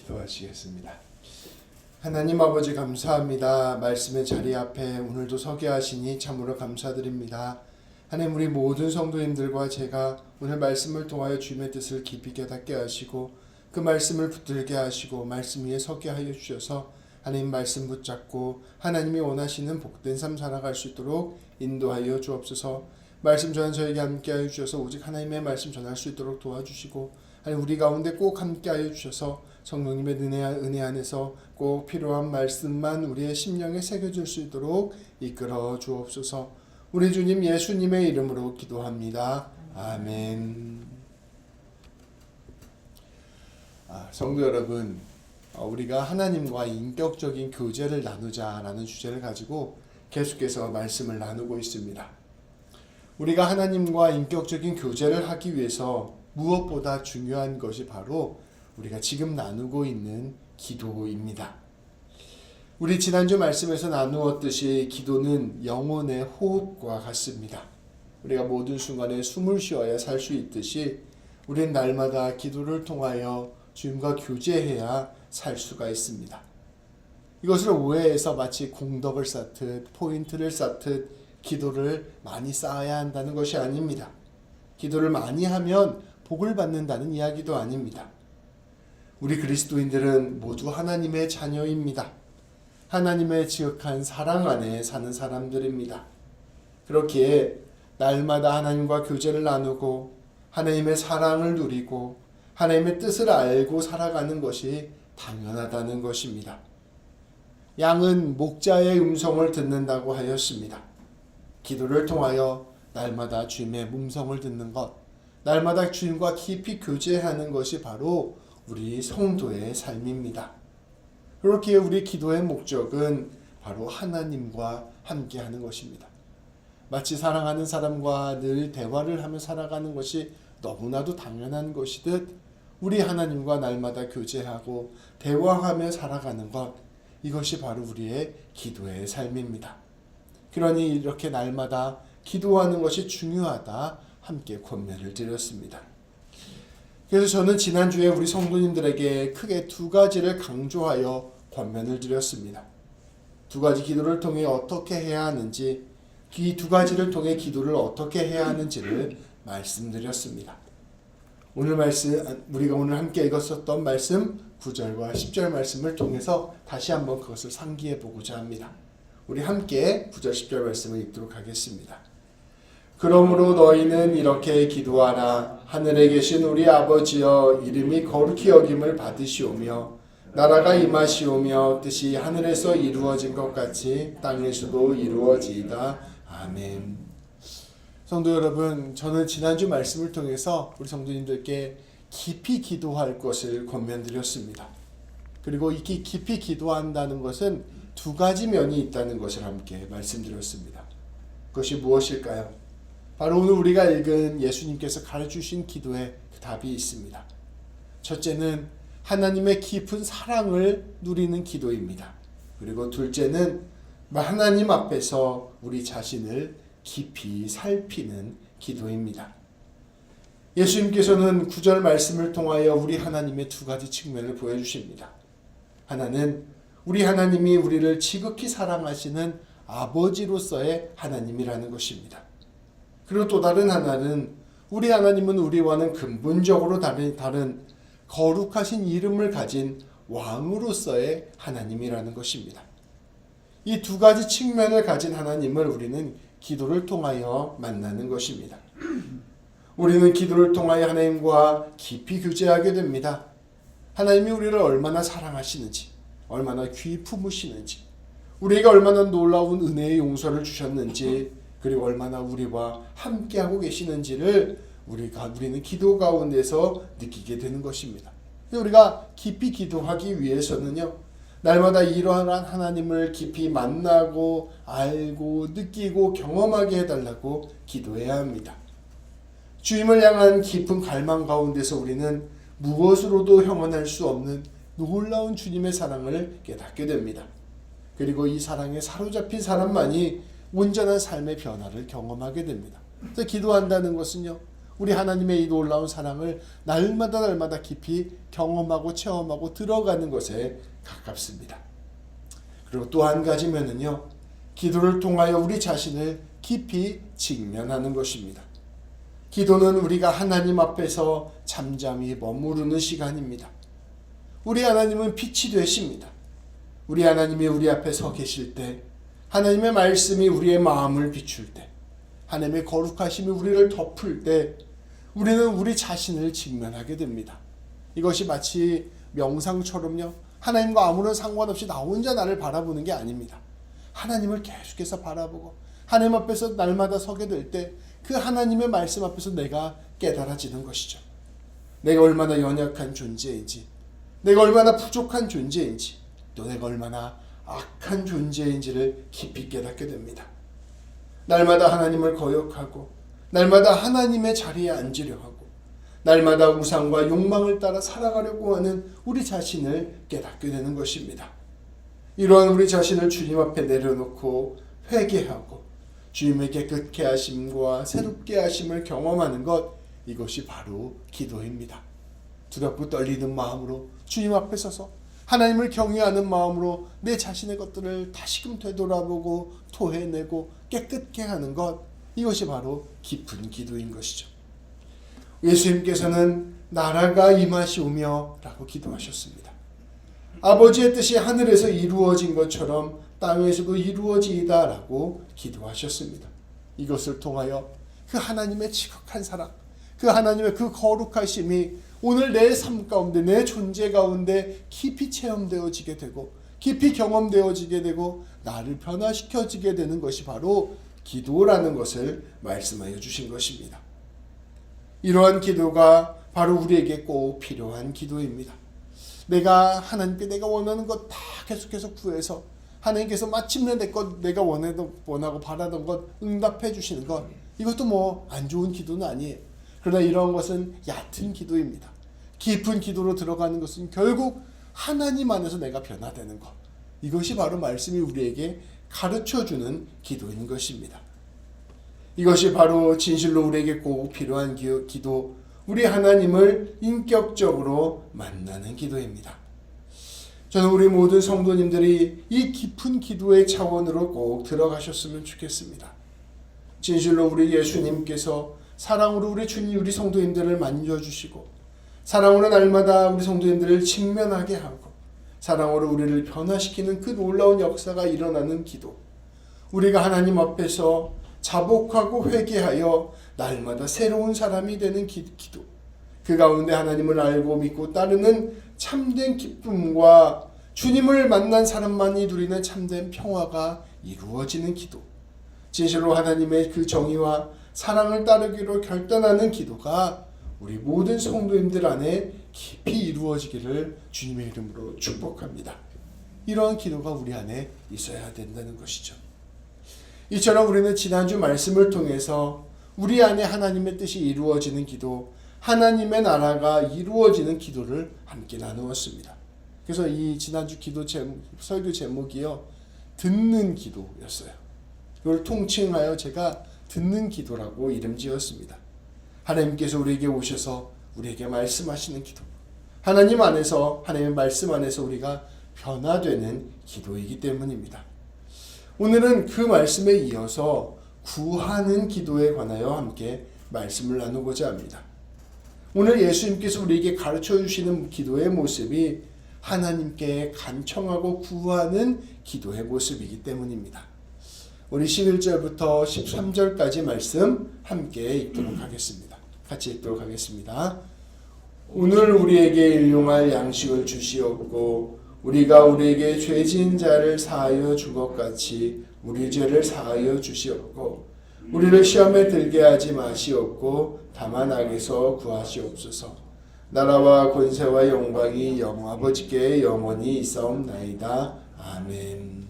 기도하시겠습니다. 하나님 아버지 감사합니다. 말씀의 자리 앞에 오늘도 서게 하시니 참으로 감사드립니다. 하나님, 우리 모든 성도님들과 제가 오늘 말씀을 통하여 주님의 뜻을 깊이 깨닫게 하시고 그 말씀을 붙들게 하시고 말씀 위에 서게 하여 주셔서 하나님 말씀 붙잡고 하나님이 원하시는 복된 삶 살아갈 수 있도록 인도하여 주옵소서. 말씀 전한 저에게 함께 하여 주셔서 오직 하나님의 말씀 전할 수 있도록 도와주시고 하나님, 우리 가운데 꼭 함께 하여 주셔서 성령님의 은혜 안에서 꼭 필요한 말씀만 우리의 심령에 새겨줄 수 있도록 이끌어 주옵소서. 우리 주님 예수님의 이름으로 기도합니다. 아멘. 성도 여러분, 우리가 하나님과 인격적인 교제를 나누자라는 주제를 가지고 계속해서 말씀을 나누고 있습니다. 우리가 하나님과 인격적인 교제를 하기 위해서 무엇보다 중요한 것이 바로 우리가 지금 나누고 있는 기도입니다. 우리 지난주 말씀에서 나누었듯이 기도는 영혼의 호흡과 같습니다. 우리가 모든 순간에 숨을 쉬어야 살 수 있듯이 우리는 날마다 기도를 통하여 주님과 교제해야 살 수가 있습니다. 이것을 오해해서 마치 공덕을 쌓듯 포인트를 쌓듯 기도를 많이 쌓아야 한다는 것이 아닙니다. 기도를 많이 하면 복을 받는다는 이야기도 아닙니다. 우리 그리스도인들은 모두 하나님의 자녀입니다. 하나님의 지극한 사랑 안에 사는 사람들입니다. 그렇기에 날마다 하나님과 교제를 나누고 하나님의 사랑을 누리고 하나님의 뜻을 알고 살아가는 것이 당연하다는 것입니다. 양은 목자의 음성을 듣는다고 하였습니다. 기도를 통하여 날마다 주님의 음성을 듣는 것, 날마다 주님과 깊이 교제하는 것이 바로 우리 성도의 삶입니다. 그렇기에 우리 기도의 목적은 바로 하나님과 함께하는 것입니다. 마치 사랑하는 사람과 늘 대화를 하며 살아가는 것이 너무나도 당연한 것이듯 우리 하나님과 날마다 교제하고 대화하며 살아가는 것, 이것이 바로 우리의 기도의 삶입니다. 그러니 이렇게 날마다 기도하는 것이 중요하다 함께 권면을 드렸습니다. 그래서 저는 지난주에 우리 성도님들에게 크게 두 가지를 강조하여 권면을 드렸습니다. 두 가지 기도를 통해 어떻게 해야 하는지, 이 두 가지를 통해 기도를 어떻게 해야 하는지를 말씀드렸습니다. 오늘 말씀, 우리가 오늘 함께 읽었었던 말씀 9절과 10절 말씀을 통해서 다시 한번 그것을 상기해 보고자 합니다. 우리 함께 9절 10절 말씀을 읽도록 하겠습니다. 그러므로 너희는 이렇게 기도하라. 하늘에 계신 우리 아버지여, 이름이 거룩히 여김을 받으시오며 나라가 임하시오며 뜻이 하늘에서 이루어진 것 같이 땅에서도 이루어지이다. 아멘. 성도 여러분, 저는 지난주 말씀을 통해서 우리 성도님들께 깊이 기도할 것을 권면드렸습니다. 그리고 이 깊이 기도한다는 것은 두 가지 면이 있다는 것을 함께 말씀드렸습니다. 그것이 무엇일까요? 바로 오늘 우리가 읽은 예수님께서 가르쳐주신 기도에 답이 있습니다. 첫째는 하나님의 깊은 사랑을 누리는 기도입니다. 그리고 둘째는 하나님 앞에서 우리 자신을 깊이 살피는 기도입니다. 예수님께서는 9절 말씀을 통하여 우리 하나님의 두 가지 측면을 보여주십니다. 하나는 우리 하나님이 우리를 지극히 사랑하시는 아버지로서의 하나님이라는 것입니다. 그리고 또 다른 하나는 우리 하나님은 우리와는 근본적으로 다른 거룩하신 이름을 가진 왕으로서의 하나님이라는 것입니다. 이 두 가지 측면을 가진 하나님을 우리는 기도를 통하여 만나는 것입니다. 우리는 기도를 통하여 하나님과 깊이 교제하게 됩니다. 하나님이 우리를 얼마나 사랑하시는지, 얼마나 귀히 품으시는지, 우리에게 얼마나 놀라운 은혜의 용서를 주셨는지, 그리고 얼마나 우리와 함께하고 계시는지를 우리는 기도 가운데서 느끼게 되는 것입니다. 우리가 깊이 기도하기 위해서는요, 날마다 이러한 하나님을 깊이 만나고 알고 느끼고 경험하게 해달라고 기도해야 합니다. 주님을 향한 깊은 갈망 가운데서 우리는 무엇으로도 형언할 수 없는 놀라운 주님의 사랑을 깨닫게 됩니다. 그리고 이 사랑에 사로잡힌 사람만이 온전한 삶의 변화를 경험하게 됩니다. 그래서 기도한다는 것은요, 우리 하나님의 이 놀라운 사랑을 날마다 깊이 경험하고 체험하고 들어가는 것에 가깝습니다. 그리고 또 한 가지면은요, 기도를 통하여 우리 자신을 깊이 직면하는 것입니다. 기도는 우리가 하나님 앞에서 잠잠히 머무르는 시간입니다. 우리 하나님은 빛이 되십니다. 우리 하나님이 우리 앞에 서 계실 때, 하나님의 말씀이 우리의 마음을 비출 때, 하나님의 거룩하심이 우리를 덮을 때 우리는 우리 자신을 직면하게 됩니다. 이것이 마치 명상처럼요, 하나님과 아무런 상관없이 나 혼자 나를 바라보는 게 아닙니다. 하나님을 계속해서 바라보고 하나님 앞에서 날마다 서게 될 때 그 하나님의 말씀 앞에서 내가 깨달아지는 것이죠. 내가 얼마나 연약한 존재인지, 내가 얼마나 부족한 존재인지, 또 내가 얼마나 악한 존재인지를 깊이 깨닫게 됩니다. 날마다 하나님을 거역하고 날마다 하나님의 자리에 앉으려 하고 날마다 우상과 욕망을 따라 살아가려고 하는 우리 자신을 깨닫게 되는 것입니다. 이러한 우리 자신을 주님 앞에 내려놓고 회개하고 주님의 깨끗게 하심과 새롭게 하심을 경험하는 것, 이것이 바로 기도입니다. 두렵고 떨리는 마음으로 주님 앞에 서서 하나님을 경외하는 마음으로 내 자신의 것들을 다시금 되돌아보고 토해내고 깨끗게 하는 것, 이것이 바로 깊은 기도인 것이죠. 예수님께서는 나라가 임하시오며 라고 기도하셨습니다. 아버지의 뜻이 하늘에서 이루어진 것처럼 땅에서도 이루어지이다 라고 기도하셨습니다. 이것을 통하여 그 하나님의 지극한 사랑, 그 하나님의 그 거룩하심이 오늘 내 삶 가운데, 내 존재 가운데 깊이 체험되어지게 되고 깊이 경험되어지게 되고 나를 변화시켜지게 되는 것이 바로 기도라는 것을 말씀하여 주신 것입니다. 이러한 기도가 바로 우리에게 꼭 필요한 기도입니다. 내가 하나님께 내가 원하는 것 다 계속해서 구해서 하나님께서 마침내 내가 원하고 바라던 것 응답해 주시는 것, 이것도 뭐 안 좋은 기도는 아니에요. 그러나 이런 것은 얕은 기도입니다. 깊은 기도로 들어가는 것은 결국 하나님 안에서 내가 변화되는 것, 이것이 바로 말씀이 우리에게 가르쳐주는 기도인 것입니다. 이것이 바로 진실로 우리에게 꼭 필요한 기도, 우리 하나님을 인격적으로 만나는 기도입니다. 저는 우리 모든 성도님들이 이 깊은 기도의 차원으로 꼭 들어가셨으면 좋겠습니다. 진실로 우리 예수님께서 사랑으로 우리 성도님들을 만져주시고 사랑으로 날마다 우리 성도님들을 직면하게 하고 사랑으로 우리를 변화시키는 그 놀라운 역사가 일어나는 기도, 우리가 하나님 앞에서 자복하고 회개하여 날마다 새로운 사람이 되는 기도, 그 가운데 하나님을 알고 믿고 따르는 참된 기쁨과 주님을 만난 사람만이 누리는 참된 평화가 이루어지는 기도, 진실로 하나님의 그 정의와 사랑을 따르기로 결단하는 기도가 우리 모든 성도님들 안에 깊이 이루어지기를 주님의 이름으로 축복합니다. 이러한 기도가 우리 안에 있어야 된다는 것이죠. 이처럼 우리는 지난주 말씀을 통해서 우리 안에 하나님의 뜻이 이루어지는 기도, 하나님의 나라가 이루어지는 기도를 함께 나누었습니다. 그래서 이 지난주 설교 제목이요, 듣는 기도였어요. 이걸 통칭하여 제가 듣는 기도라고 이름 지었습니다. 하나님께서 우리에게 오셔서 우리에게 말씀하시는 기도, 하나님 안에서, 하나님의 말씀 안에서 우리가 변화되는 기도이기 때문입니다. 오늘은 그 말씀에 이어서 구하는 기도에 관하여 함께 말씀을 나누고자 합니다. 오늘 예수님께서 우리에게 가르쳐 주시는 기도의 모습이 하나님께 간청하고 구하는 기도의 모습이기 때문입니다. 우리 11절부터 13절까지 말씀 함께 읽도록 하겠습니다. 같이 읽도록 하겠습니다. 오늘 우리에게 일용할 양식을 주시옵고 우리가 우리에게 죄 지은 자를 사하여 준 것 같이 우리 죄를 사하여 주시옵고 우리를 시험에 들게 하지 마시옵고 다만 악에서 구하시옵소서. 나라와 권세와 영광이 아버지께 영원히 있사옵나이다. 아멘.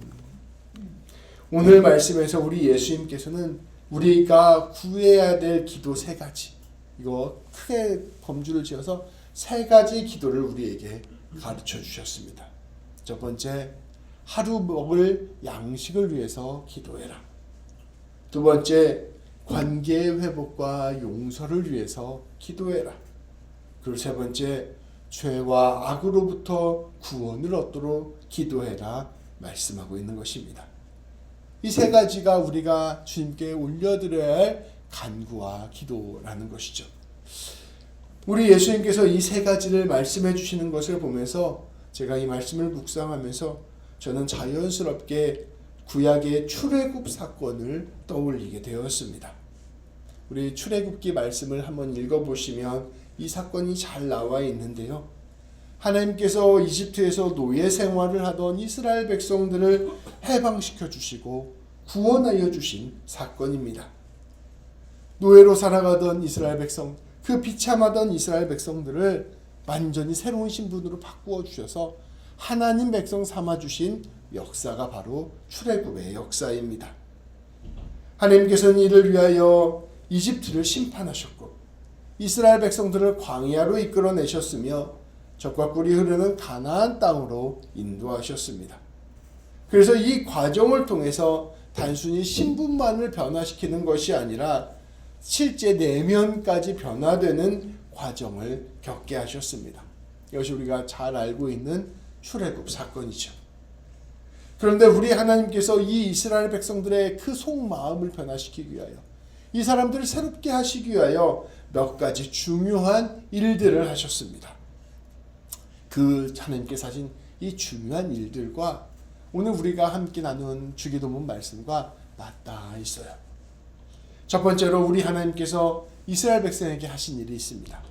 오늘 말씀에서 우리 예수님께서는 우리가 구해야 될 기도 3가지, 이거 크게 범주를 지어서 3가지 기도를 우리에게 가르쳐 주셨습니다. 첫 번째, 하루 먹을 양식을 위해서 기도해라. 두 번째, 관계의 회복과 용서를 위해서 기도해라. 그리고 세 번째, 죄와 악으로부터 구원을 얻도록 기도해라 말씀하고 있는 것입니다. 이 세 가지가 우리가 주님께 올려드려야 할 간구와 기도라는 것이죠. 우리 예수님께서 이 세 가지를 말씀해 주시는 것을 보면서 제가 이 말씀을 묵상하면서 저는 자연스럽게 구약의 출애굽 사건을 떠올리게 되었습니다. 우리 출애굽기 말씀을 한번 읽어보시면 이 사건이 잘 나와 있는데요. 하나님께서 이집트에서 노예 생활을 하던 이스라엘 백성들을 해방시켜 주시고 구원하여 주신 사건입니다. 노예로 살아가던 이스라엘 백성, 그 비참하던 이스라엘 백성들을 완전히 새로운 신분으로 바꾸어 주셔서 하나님 백성 삼아 주신 역사가 바로 출애굽의 역사입니다. 하나님께서는 이를 위하여 이집트를 심판하셨고 이스라엘 백성들을 광야로 이끌어내셨으며 젖과 꿀이 흐르는 가나안 땅으로 인도하셨습니다. 그래서 이 과정을 통해서 단순히 신분만을 변화시키는 것이 아니라 실제 내면까지 변화되는 과정을 겪게 하셨습니다. 이것이 우리가 잘 알고 있는 출애굽 사건이죠. 그런데 우리 하나님께서 이 이스라엘 백성들의 그 속마음을 변화시키기 위하여 이 사람들을 새롭게 하시기 위하여 몇 가지 중요한 일들을 하셨습니다. 그 하나님께서 하신 이 중요한 일들과 오늘 우리가 함께 나눈 주기도문 말씀과 맞닿아 있어요. 첫 번째로 우리 하나님께서 이스라엘 백성에게 하신 일이 있습니다.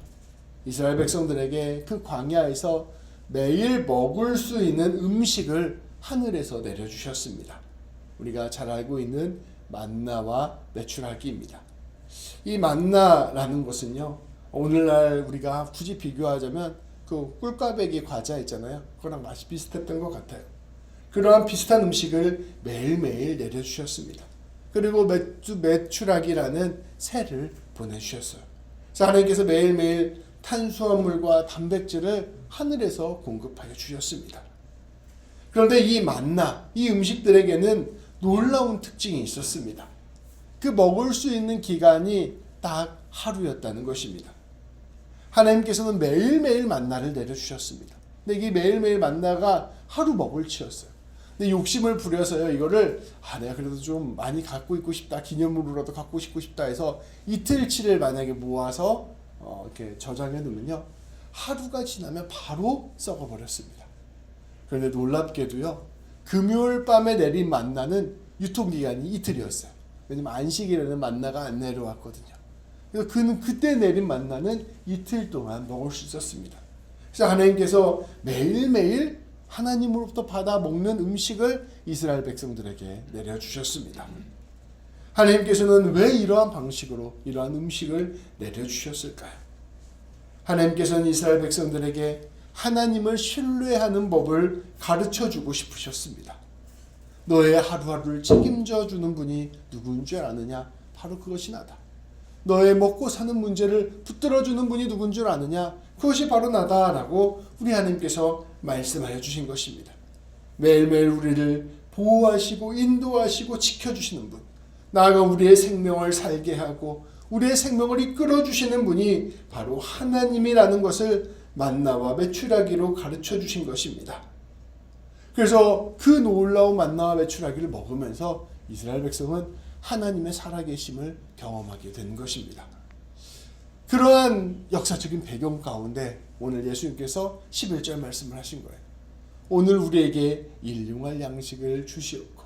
이스라엘 백성들에게 그 광야에서 매일 먹을 수 있는 음식을 하늘에서 내려주셨습니다. 우리가 잘 알고 있는 만나와 메추라기입니다. 이 만나라는 것은요, 오늘날 우리가 굳이 비교하자면 그 꿀꽈배기 과자 있잖아요. 그거랑 맛이 비슷했던 것 같아요. 그러한 비슷한 음식을 매일매일 내려주셨습니다. 그리고 메추라기라는 새를 보내주셨어요. 그래서 하나님께서 매일매일 탄수화물과 단백질을 하늘에서 공급하여 주셨습니다. 그런데 이 만나, 이 음식들에게는 놀라운 특징이 있었습니다. 그 먹을 수 있는 기간이 딱 하루였다는 것입니다. 하나님께서는 매일매일 만나를 내려주셨습니다. 근데 이 매일매일 만나가 하루 먹을 치였어요. 근데 욕심을 부려서요, 이거를 내가 그래도 좀 많이 갖고 있고 싶다, 기념으로라도 갖고 싶다 해서 이틀치를 만약에 모아서 이렇게 저장해 놓으면요, 하루가 지나면 바로 썩어버렸습니다. 그런데 놀랍게도요, 금요일 밤에 내린 만나는 유통기간이 이틀이었어요. 왜냐면 안식일에는 만나가 안 내려왔거든요. 그래서 그때 내린 만나는 이틀 동안 먹을 수 있었습니다. 그래서 하나님께서 매일매일 하나님으로부터 받아 먹는 음식을 이스라엘 백성들에게 내려주셨습니다. 하나님께서는 왜 이러한 방식으로 이러한 음식을 내려주셨을까요? 하나님께서는 이스라엘 백성들에게 하나님을 신뢰하는 법을 가르쳐주고 싶으셨습니다. 너의 하루하루를 책임져 주는 분이 누구인 줄 아느냐? 바로 그것이 나다. 너의 먹고 사는 문제를 붙들어주는 분이 누군 줄 아느냐? 그것이 바로 나다라고 우리 하나님께서 말씀하여 주신 것입니다. 매일매일 우리를 보호하시고 인도하시고 지켜주시는 분, 나아가 우리의 생명을 살게 하고 우리의 생명을 이끌어주시는 분이 바로 하나님이라는 것을 만나와 메추라기로 가르쳐 주신 것입니다. 그래서 그 놀라운 만나와 메추라기를 먹으면서 이스라엘 백성은 하나님의 살아계심을 경험하게 된 것입니다. 그러한 역사적인 배경 가운데 오늘 예수님께서 11절 말씀을 하신 거예요. 오늘 우리에게 일용할 양식을 주시옵고.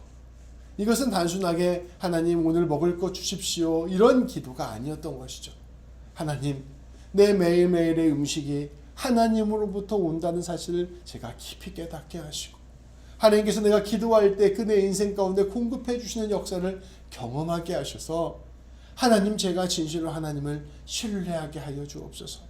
이것은 단순하게 하나님 오늘 먹을 것 주십시오 이런 기도가 아니었던 것이죠. 하나님, 내 매일매일의 음식이 하나님으로부터 온다는 사실을 제가 깊이 깨닫게 하시고 하나님께서 내가 기도할 때 그 내 인생 가운데 공급해 주시는 역사를 경험하게 하셔서 하나님, 제가 진실로 하나님을 신뢰하게 하여 주옵소서.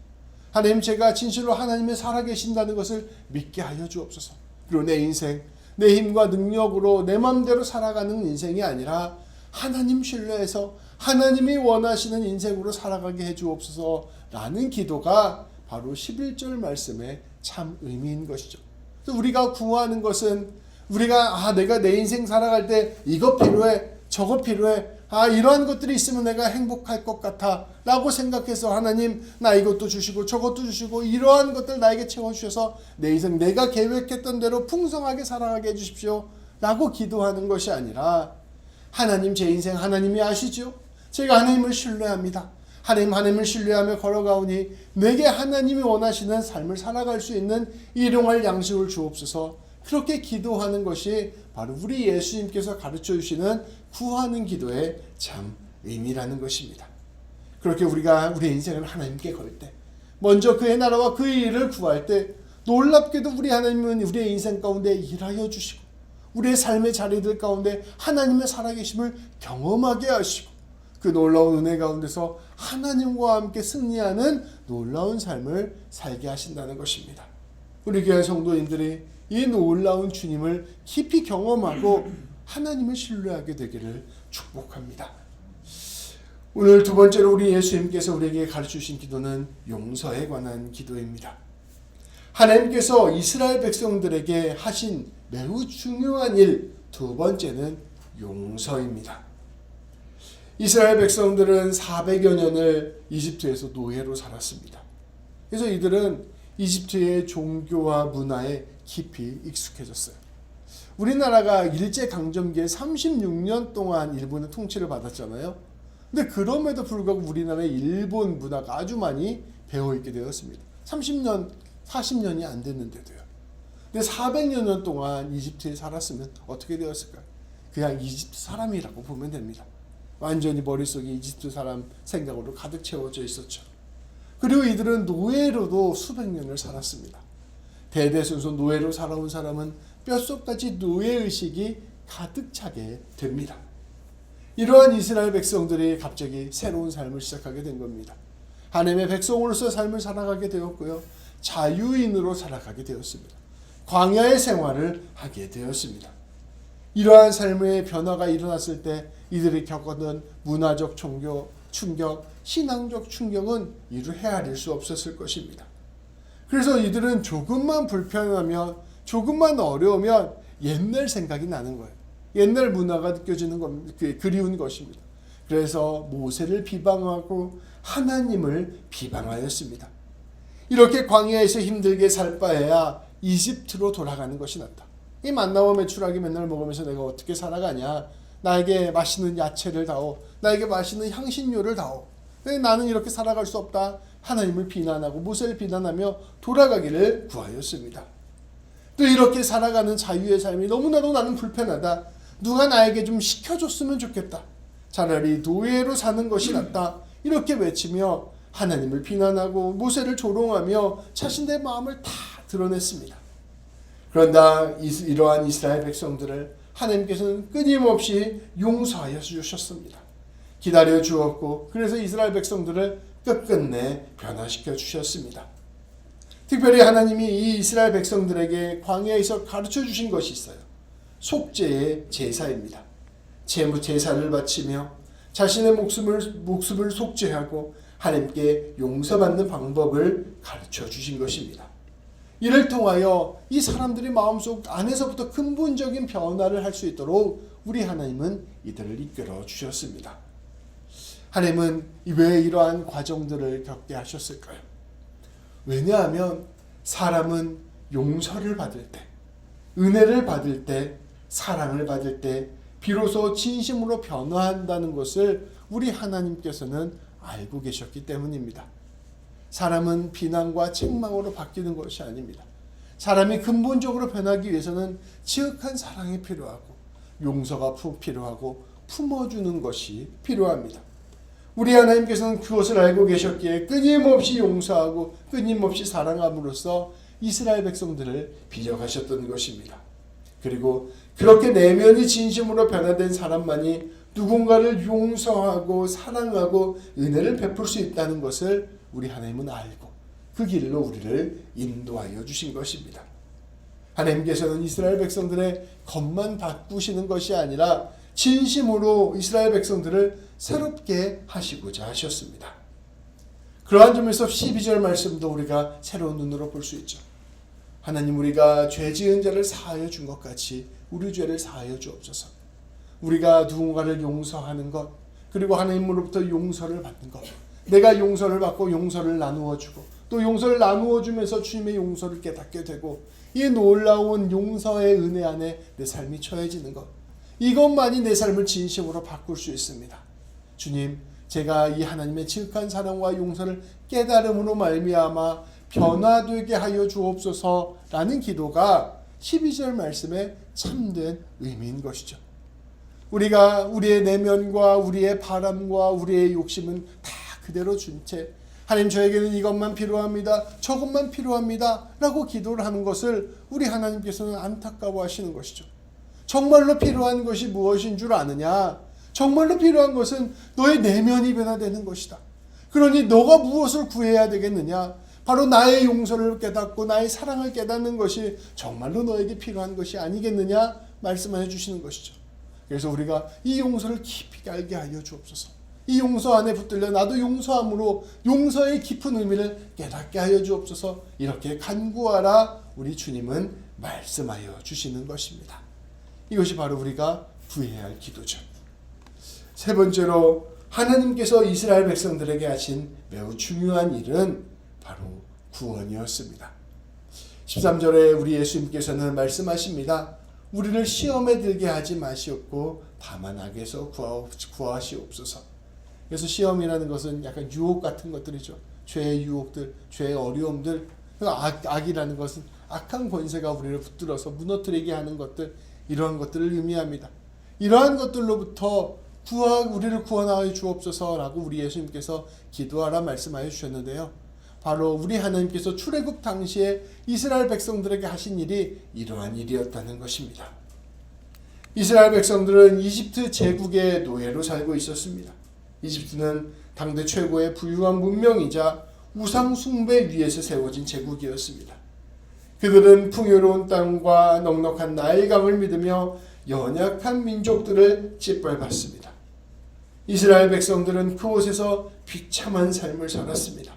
하나님, 제가 진실로 하나님의 살아계신다는 것을 믿게 하여 주옵소서. 그리고 내 인생, 내 힘과 능력으로 내 마음대로 살아가는 인생이 아니라 하나님 신뢰해서 하나님이 원하시는 인생으로 살아가게 해 주옵소서라는 기도가 바로 11절 말씀의 참 의미인 것이죠. 우리가 구하는 것은 우리가 내가 내 인생 살아갈 때 이거 필요해, 저거 필요해, 이러한 것들이 있으면 내가 행복할 것 같아 라고 생각해서 하나님 나 이것도 주시고 저것도 주시고 이러한 것들 나에게 채워주셔서 내 인생 내가 계획했던 대로 풍성하게 살아가게 해주십시오 라고 기도하는 것이 아니라 하나님 제 인생 하나님이 아시죠? 제가 하나님을 신뢰합니다. 하나님을 신뢰하며 걸어가오니 내게 하나님이 원하시는 삶을 살아갈 수 있는 일용할 양식을 주옵소서. 그렇게 기도하는 것이 바로 우리 예수님께서 가르쳐 주시는 구하는 기도의 참 의미라는 것입니다. 그렇게 우리가 우리의 인생을 하나님께 걸 때, 먼저 그의 나라와 그의 일을 구할 때 놀랍게도 우리 하나님은 우리의 인생 가운데 일하여 주시고 우리의 삶의 자리들 가운데 하나님의 살아계심을 경험하게 하시고 그 놀라운 은혜 가운데서 하나님과 함께 승리하는 놀라운 삶을 살게 하신다는 것입니다. 우리 교회 성도님들이 이 놀라운 주님을 깊이 경험하고 하나님을 신뢰하게 되기를 축복합니다. 오늘 두 번째로 우리 예수님께서 우리에게 가르치신 기도는 용서에 관한 기도입니다. 하나님께서 이스라엘 백성들에게 하신 매우 중요한 일 두 번째는 용서입니다. 이스라엘 백성들은 400여 년을 이집트에서 노예로 살았습니다. 그래서 이들은 이집트의 종교와 문화에 깊이 익숙해졌어요. 우리나라가 일제강점기에 36년 동안 일본의 통치를 받았잖아요. 근데 그럼에도 불구하고 우리나라의 일본 문화가 아주 많이 배어있게 되었습니다. 30년, 40년이 안 됐는데도요. 근데 400여 년 동안 이집트에 살았으면 어떻게 되었을까요? 그냥 이집트 사람이라고 보면 됩니다. 완전히 머릿속이 이집트 사람 생각으로 가득 채워져 있었죠. 그리고 이들은 노예로도 수백 년을 살았습니다. 대대손손 노예로 살아온 사람은 뼛속까지 노예의식이 가득 차게 됩니다. 이러한 이스라엘 백성들이 갑자기 새로운 삶을 시작하게 된 겁니다. 하나님의 백성으로서 삶을 살아가게 되었고요. 자유인으로 살아가게 되었습니다. 광야의 생활을 하게 되었습니다. 이러한 삶의 변화가 일어났을 때 이들이 겪었던 문화적 충격, 신앙적 충격은 이루 헤아릴 수 없었을 것입니다. 그래서 이들은 조금만 불편하면, 조금만 어려우면 옛날 생각이 나는 거예요. 옛날 문화가 느껴지는 겁니다. 그리운 것입니다. 그래서 모세를 비방하고 하나님을 비방하였습니다. 이렇게 광야에서 힘들게 살 바에야 이집트로 돌아가는 것이 낫다. 이 만나와 메추라기 맨날 먹으면서 내가 어떻게 살아가냐. 나에게 맛있는 야채를 다오. 나에게 맛있는 향신료를 다오. 나는 이렇게 살아갈 수 없다. 하나님을 비난하고 모세를 비난하며 돌아가기를 구하였습니다. 또 이렇게 살아가는 자유의 삶이 너무나도 나는 불편하다. 누가 나에게 좀 시켜줬으면 좋겠다. 차라리 노예로 사는 것이 낫다. 이렇게 외치며 하나님을 비난하고 모세를 조롱하며 자신의 마음을 다 드러냈습니다. 그런다 이러한 이스라엘 백성들을 하나님께서는 끊임없이 용서하여 주셨습니다. 기다려 주었고 그래서 이스라엘 백성들을 끝끝내 변화시켜 주셨습니다. 특별히 하나님이 이 이스라엘 백성들에게 광야에서 가르쳐 주신 것이 있어요. 속죄의 제사입니다. 제사를 바치며 자신의 목숨을 속죄하고 하나님께 용서받는 방법을 가르쳐 주신 것입니다. 이를 통하여 이 사람들이 마음속 안에서부터 근본적인 변화를 할 수 있도록 우리 하나님은 이들을 이끌어 주셨습니다. 하나님은 왜 이러한 과정들을 겪게 하셨을까요? 왜냐하면 사람은 용서를 받을 때, 은혜를 받을 때, 사랑을 받을 때 비로소 진심으로 변화한다는 것을 우리 하나님께서는 알고 계셨기 때문입니다. 사람은 비난과 책망으로 바뀌는 것이 아닙니다. 사람이 근본적으로 변하기 위해서는 지극한 사랑이 필요하고 용서가 필요하고 품어주는 것이 필요합니다. 우리 하나님께서는 그것을 알고 계셨기에 끊임없이 용서하고 끊임없이 사랑함으로써 이스라엘 백성들을 빚어가셨던 것입니다. 그리고 그렇게 내면이 진심으로 변화된 사람만이 누군가를 용서하고 사랑하고 은혜를 베풀 수 있다는 것을 우리 하나님은 알고 그 길로 우리를 인도하여 주신 것입니다. 하나님께서는 이스라엘 백성들의 겉만 바꾸시는 것이 아니라 진심으로 이스라엘 백성들을 새롭게 하시고자 하셨습니다. 그러한 점에서 12절 말씀도 우리가 새로운 눈으로 볼 수 있죠. 하나님 우리가 죄 지은 자를 사하여 준 것 같이 우리 죄를 사하여 주옵소서. 우리가 누군가를 용서하는 것, 그리고 하나님으로부터 용서를 받는 것. 내가 용서를 받고 용서를 나누어 주고 또 용서를 나누어 주면서 주님의 용서를 깨닫게 되고 이 놀라운 용서의 은혜 안에 내 삶이 처해지는 것. 이것만이 내 삶을 진심으로 바꿀 수 있습니다. 주님, 제가 이 하나님의 지극한 사랑과 용서를 깨달음으로 말미암아 변화되게 하여 주옵소서라는 기도가 12절 말씀의 참된 의미인 것이죠. 우리가 우리의 내면과 우리의 바람과 우리의 욕심은 다 그대로 준 채 하나님 저에게는 이것만 필요합니다. 저것만 필요합니다. 라고 기도를 하는 것을 우리 하나님께서는 안타까워하시는 것이죠. 정말로 필요한 것이 무엇인 줄 아느냐? 정말로 필요한 것은 너의 내면이 변화되는 것이다. 그러니 너가 무엇을 구해야 되겠느냐? 바로 나의 용서를 깨닫고 나의 사랑을 깨닫는 것이 정말로 너에게 필요한 것이 아니겠느냐? 말씀해 주시는 것이죠. 그래서 우리가 이 용서를 깊이 알게 하여 주옵소서. 이 용서 안에 붙들려 나도 용서함으로 용서의 깊은 의미를 깨닫게 하여 주옵소서. 이렇게 간구하라 우리 주님은 말씀하여 주시는 것입니다. 이것이 바로 우리가 구해야 할 기도죠. 세 번째로 하나님께서 이스라엘 백성들에게 하신 매우 중요한 일은 바로 구원이었습니다. 13절에 우리 예수님께서는 말씀하십니다. 우리를 시험에 들게 하지 마시옵고 다만 악에서 구하시옵소서. 그래서 시험이라는 것은 약간 유혹 같은 것들이죠. 죄의 유혹들, 죄의 어려움들. 악이라는 것은 악한 권세가 우리를 붙들어서 무너뜨리게 하는 것들, 이러한 것들을 의미합니다. 이러한 것들로부터 우리를 구원하여 주옵소서라고 우리 예수님께서 기도하라 말씀하여 주셨는데요. 바로 우리 하나님께서 출애굽 당시에 이스라엘 백성들에게 하신 일이 이러한 일이었다는 것입니다. 이스라엘 백성들은 이집트 제국의 노예로 살고 있었습니다. 이집트는 당대 최고의 부유한 문명이자 우상 숭배 위에서 세워진 제국이었습니다. 그들은 풍요로운 땅과 넉넉한 나일강을 믿으며 연약한 민족들을 짓밟았습니다. 이스라엘 백성들은 그곳에서 비참한 삶을 살았습니다.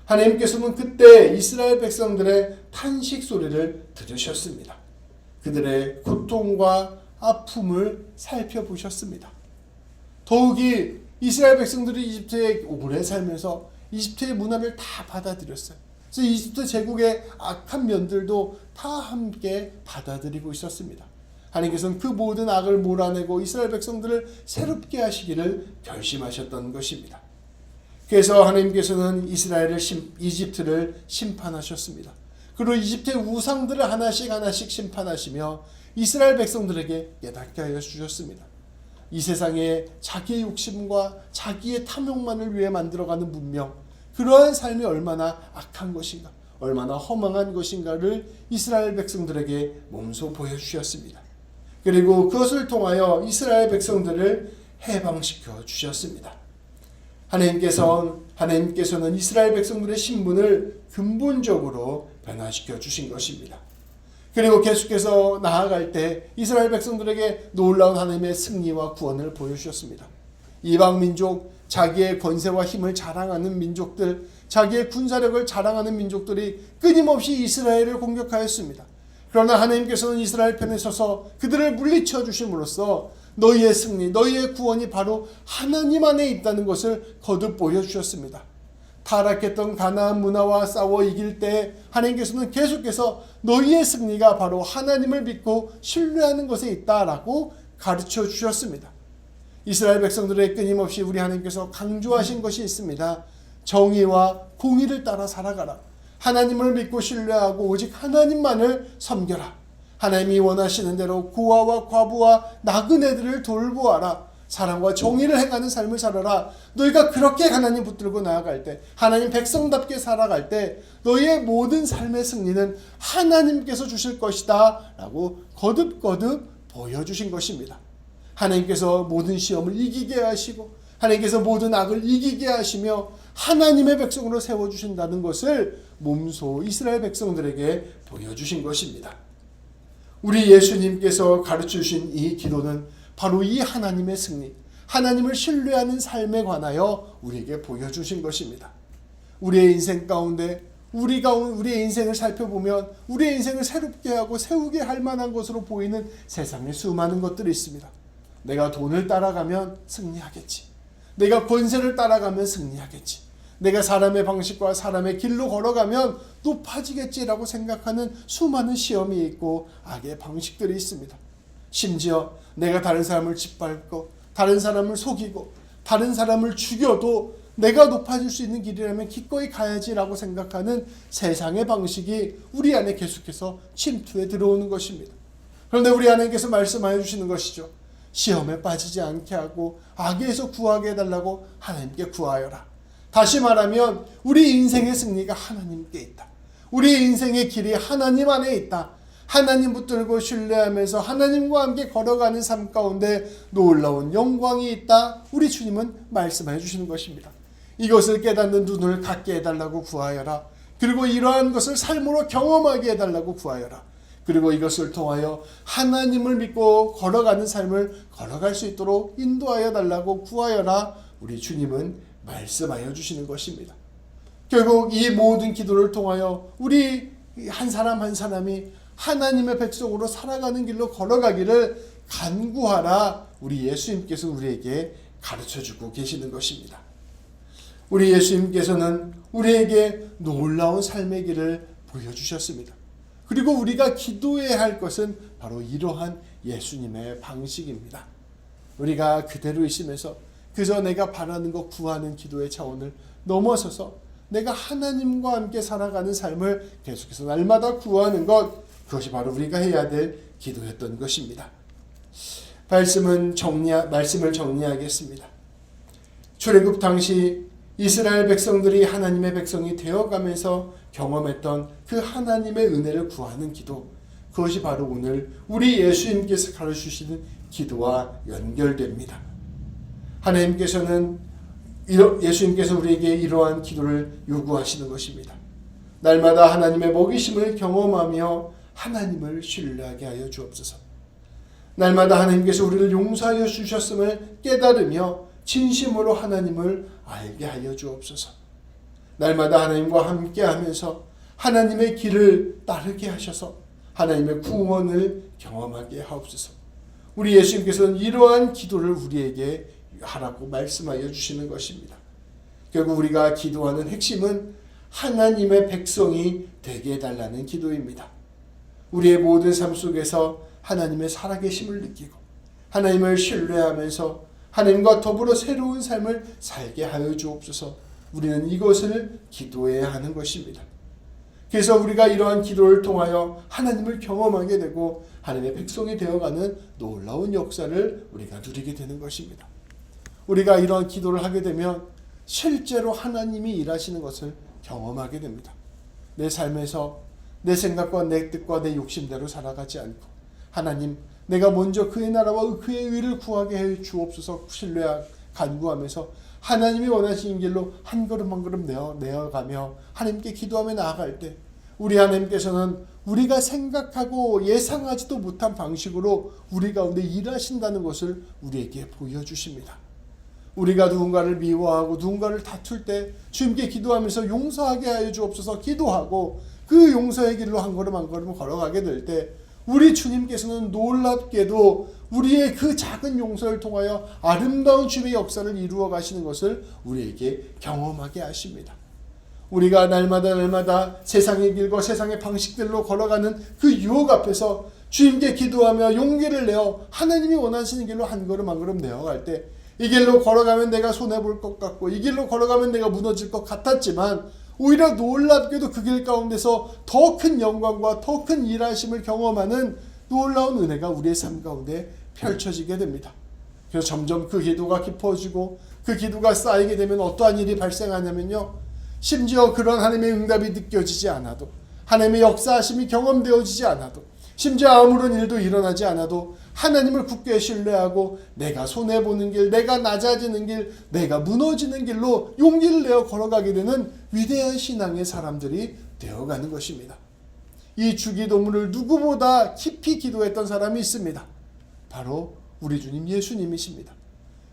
하나님께서는 그때 이스라엘 백성들의 탄식 소리를 들으셨습니다. 그들의 고통과 아픔을 살펴보셨습니다. 더욱이 이스라엘 백성들이 이집트에 오래 살면서 이집트의 문화를 다 받아들였어요. 그래서 이집트 제국의 악한 면들도 다 함께 받아들이고 있었습니다. 하나님께서는 그 모든 악을 몰아내고 이스라엘 백성들을 새롭게 하시기를 결심하셨던 것입니다. 그래서 하나님께서는 이집트를 심판하셨습니다. 그리고 이집트의 우상들을 하나씩 심판하시며 이스라엘 백성들에게 깨닫게 하여 주셨습니다. 이 세상에 자기의 욕심과 자기의 탐욕만을 위해 만들어가는 문명, 그러한 삶이 얼마나 악한 것인가, 얼마나 허망한 것인가를 이스라엘 백성들에게 몸소 보여주셨습니다. 그리고 그것을 통하여 이스라엘 백성들을 해방시켜 주셨습니다. 하나님께서는 이스라엘 백성들의 신분을 근본적으로 변화시켜 주신 것입니다. 그리고 계속해서 나아갈 때 이스라엘 백성들에게 놀라운 하나님의 승리와 구원을 보여주셨습니다. 이방 민족, 자기의 권세와 힘을 자랑하는 민족들, 자기의 군사력을 자랑하는 민족들이 끊임없이 이스라엘을 공격하였습니다. 그러나 하나님께서는 이스라엘 편에 서서 그들을 물리쳐 주심으로써 너희의 승리, 너희의 구원이 바로 하나님 안에 있다는 것을 거듭 보여주셨습니다. 타락했던 가나안 문화와 싸워 이길 때 하나님께서는 계속해서 너희의 승리가 바로 하나님을 믿고 신뢰하는 것에 있다라고 가르쳐 주셨습니다. 이스라엘 백성들의 끊임없이 우리 하나님께서 강조하신 것이 있습니다. 정의와 공의를 따라 살아가라. 하나님을 믿고 신뢰하고 오직 하나님만을 섬겨라. 하나님이 원하시는 대로 고아와 과부와 나그네들을 돌보아라. 사랑과 정의를 행하는 삶을 살아라. 너희가 그렇게 하나님 붙들고 나아갈 때, 하나님 백성답게 살아갈 때 너희의 모든 삶의 승리는 하나님께서 주실 것이다 라고 거듭거듭 보여주신 것입니다. 하나님께서 모든 시험을 이기게 하시고 하나님께서 모든 악을 이기게 하시며 하나님의 백성으로 세워주신다는 것을 몸소 이스라엘 백성들에게 보여주신 것입니다. 우리 예수님께서 가르쳐주신 이 기도는 바로 이 하나님의 승리, 하나님을 신뢰하는 삶에 관하여 우리에게 보여주신 것입니다. 우리의 인생 가운데 우리의 인생을 살펴보면 우리의 인생을 새롭게 하고 세우게 할 만한 것으로 보이는 세상에 수많은 것들이 있습니다. 내가 돈을 따라가면 승리하겠지. 내가 권세를 따라가면 승리하겠지. 내가 사람의 방식과 사람의 길로 걸어가면 높아지겠지라고 생각하는 수많은 시험이 있고 악의 방식들이 있습니다. 심지어 내가 다른 사람을 짓밟고 다른 사람을 속이고 다른 사람을 죽여도 내가 높아질 수 있는 길이라면 기꺼이 가야지라고 생각하는 세상의 방식이 우리 안에 계속해서 침투해 들어오는 것입니다. 그런데 우리 하나님께서 말씀하여 주시는 것이죠. 시험에 빠지지 않게 하고 악에서 구하게 해달라고 하나님께 구하여라. 다시 말하면 우리 인생의 승리가 하나님께 있다. 우리 인생의 길이 하나님 안에 있다. 하나님 붙들고 신뢰하면서 하나님과 함께 걸어가는 삶 가운데 놀라운 영광이 있다. 우리 주님은 말씀해 주시는 것입니다. 이것을 깨닫는 눈을 갖게 해달라고 구하여라. 그리고 이러한 것을 삶으로 경험하게 해달라고 구하여라. 그리고 이것을 통하여 하나님을 믿고 걸어가는 삶을 걸어갈 수 있도록 인도하여 달라고 구하여라. 우리 주님은 말씀하여 주시는 것입니다. 결국 이 모든 기도를 통하여 우리 한 사람 한 사람이 하나님의 백성으로 살아가는 길로 걸어가기를 간구하라. 우리 예수님께서 우리에게 가르쳐주고 계시는 것입니다. 우리 예수님께서는 우리에게 놀라운 삶의 길을 보여주셨습니다. 그리고 우리가 기도해야 할 것은 바로 이러한 예수님의 방식입니다. 우리가 그대로 있으면서 그저 내가 바라는 것 구하는 기도의 차원을 넘어서서 내가 하나님과 함께 살아가는 삶을 계속해서 날마다 구하는 것, 그것이 바로 우리가 해야 될 기도였던 것입니다. 말씀을 정리하겠습니다. 출애굽 당시 이스라엘 백성들이 하나님의 백성이 되어가면서 경험했던 그 하나님의 은혜를 구하는 기도, 그것이 바로 오늘 우리 예수님께서 가르치시는 기도와 연결됩니다. 예수님께서 우리에게 이러한 기도를 요구하시는 것입니다. 날마다 하나님의 먹이심을 경험하며 하나님을 신뢰하게 하여 주옵소서. 날마다 하나님께서 우리를 용서하여 주셨음을 깨달으며 진심으로 하나님을 알게 하여 주옵소서. 날마다 하나님과 함께하면서 하나님의 길을 따르게 하셔서 하나님의 구원을 경험하게 하옵소서. 우리 예수님께서는 이러한 기도를 우리에게 하라고 말씀하여 주시는 것입니다. 결국 우리가 기도하는 핵심은 하나님의 백성이 되게 해달라는 기도입니다. 우리의 모든 삶 속에서 하나님의 살아계심을 느끼고 하나님을 신뢰하면서 하나님과 더불어 새로운 삶을 살게 하여 주옵소서. 우리는 이것을 기도해야 하는 것입니다. 그래서 우리가 이러한 기도를 통하여 하나님을 경험하게 되고 하나님의 백성이 되어가는 놀라운 역사를 우리가 누리게 되는 것입니다. 우리가 이러한 기도를 하게 되면 실제로 하나님이 일하시는 것을 경험하게 됩니다. 내 삶에서 내 생각과 내 뜻과 내 욕심대로 살아가지 않고 하나님, 내가 먼저 그의 나라와 그의 의를 구하게 해 주옵소서 신뢰하 간구하면서 하나님이 원하시는 길로 한 걸음 한 걸음 내어가며 하나님께 기도하며 나아갈 때 우리 하나님께서는 우리가 생각하고 예상하지도 못한 방식으로 우리 가운데 일하신다는 것을 우리에게 보여주십니다. 우리가 누군가를 미워하고 누군가를 다툴 때 주님께 기도하면서 용서하게 하여 주옵소서 기도하고 그 용서의 길로 한 걸음 한 걸음 걸어가게 될 때 우리 주님께서는 놀랍게도 우리의 그 작은 용서를 통하여 아름다운 주님의 역사를 이루어 가시는 것을 우리에게 경험하게 하십니다. 우리가 날마다 세상의 길과 세상의 방식들로 걸어가는 그 유혹 앞에서 주님께 기도하며 용기를 내어 하나님이 원하시는 길로 한 걸음 한 걸음 내어갈 때 이 길로 걸어가면 내가 손해볼 것 같고 이 길로 걸어가면 내가 무너질 것 같았지만 오히려 놀랍게도 그 길 가운데서 더 큰 영광과 더 큰 일하심을 경험하는 놀라운 은혜가 우리의 삶 가운데 펼쳐지게 됩니다. 그래서 점점 그 기도가 깊어지고 그 기도가 쌓이게 되면 어떠한 일이 발생하냐면요, 심지어 그런 하나님의 응답이 느껴지지 않아도, 하나님의 역사하심이 경험되어지지 않아도, 심지어 아무런 일도 일어나지 않아도 하나님을 굳게 신뢰하고 내가 손해보는 길, 내가 낮아지는 길, 내가 무너지는 길로 용기를 내어 걸어가게 되는 위대한 신앙의 사람들이 되어가는 것입니다. 이 주기도문을 누구보다 깊이 기도했던 사람이 있습니다. 바로 우리 주님 예수님이십니다.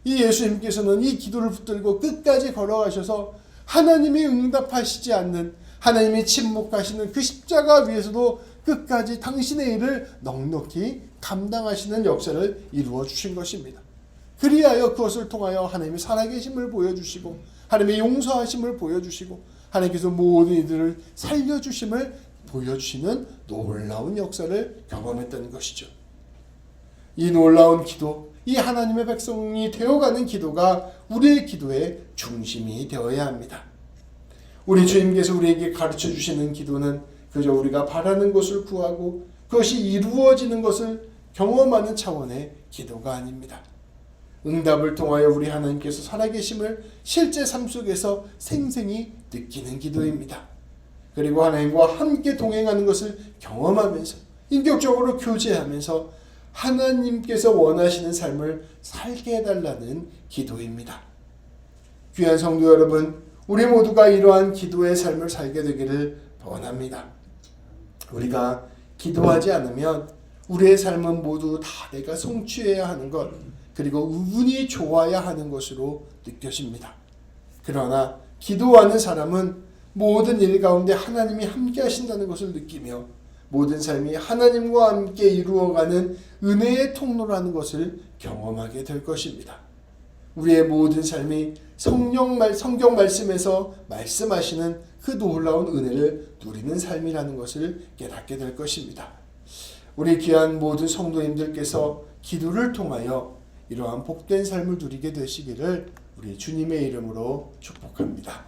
이 예수님께서는 이 기도를 붙들고 끝까지 걸어가셔서 하나님이 응답하시지 않는, 하나님이 침묵하시는 그 십자가 위에서도 끝까지 당신의 일을 넉넉히 감당하시는 역사를 이루어 주신 것입니다. 그리하여 그것을 통하여 하나님의 살아계심을 보여주시고 하나님의 용서하심을 보여주시고 하나님께서 모든 이들을 살려주심을 보여주시는 놀라운 역사를 경험했던 것이죠. 이 놀라운 기도, 이 하나님의 백성이 되어가는 기도가 우리의 기도의 중심이 되어야 합니다. 우리 주님께서 우리에게 가르쳐 주시는 기도는 그저 우리가 바라는 것을 구하고 그것이 이루어지는 것을 경험하는 차원의 기도가 아닙니다. 응답을 통하여 우리 하나님께서 살아계심을 실제 삶 속에서 생생히 느끼는 기도입니다. 그리고 하나님과 함께 동행하는 것을 경험하면서 인격적으로 교제하면서 하나님께서 원하시는 삶을 살게 해달라는 기도입니다. 귀한 성도 여러분, 우리 모두가 이러한 기도의 삶을 살게 되기를 원합니다. 우리가 기도하지 않으면 우리의 삶은 모두 다 내가 성취해야 하는 것, 그리고 운이 좋아야 하는 것으로 느껴집니다. 그러나 기도하는 사람은 모든 일 가운데 하나님이 함께 하신다는 것을 느끼며 모든 삶이 하나님과 함께 이루어가는 은혜의 통로라는 것을 경험하게 될 것입니다. 우리의 모든 삶이 성경 말씀에서 말씀하시는 그 놀라운 은혜를 누리는 삶이라는 것을 깨닫게 될 것입니다. 우리 귀한 모든 성도님들께서 기도를 통하여 이러한 복된 삶을 누리게 되시기를 우리 주님의 이름으로 축복합니다.